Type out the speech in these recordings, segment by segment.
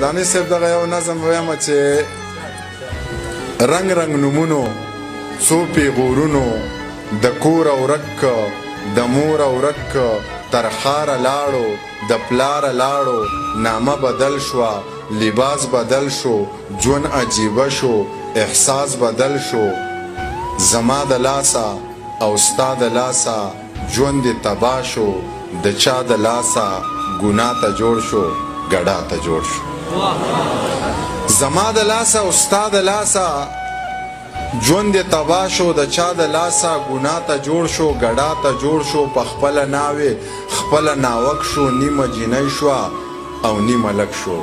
دانش صاحب دغه یو نظم وایم چې رنگ رنگ نومونو څو پیغورونو د کور ورک د مور ورک تر ښاره لاړو د پلاره لاړو نامه بدل شوه لباس بدل شو ژوند عجیبه شو احساس بدل شو زما د لاسه او ستا د لاسه ژوند دې تباه شو د چا د لاسه ګناه ته جوړ شو ګډا ته جوړ شو زما د لاسه او ستا د لاسه ژوند دې تباه شو د چا د لاسه ګناه ته جوړ شو ګډا ته جوړ شو په خپله ناوې خپله ناوک شو نیمه جینۍ شوه او نیمه لک شو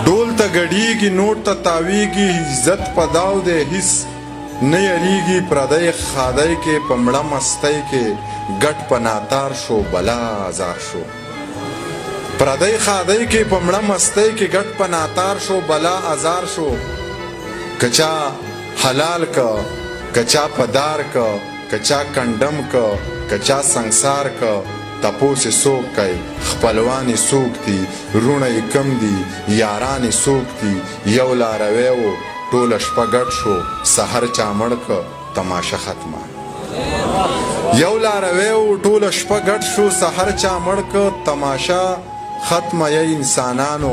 ډول ته ګډیږي نوټ ته تاویږي عزت په داو دی هیڅ نه یریږي پردی خادی کې په مړه مستی کې ګټ په ناتار شو بلا ازار شو پردی خادی کې په مړه مستی کې ګټ په ناتار شو بلا ازار شو کچا حلال کا کچا پدار کا کچا کنڈم کا کچا سنگسار کا تپوس سوک کئی خپلوانی سوک تی رونی کم دی یارانی سوک تی یو لارویو ټول شپه ګډ شو سحر چا مړ که تماشه ختمه یو لارویو ټول شپه ګډ شو سحر چا مړ که تماشه ختمه ی انسانانو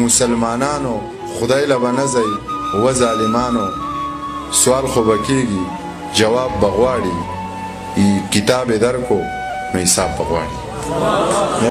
مسلمانانو خدای له به نه ځئ و ظالمانو سوال خو به کېږي جواب به غواړي کتاب یې درکو نو حساب به غواړي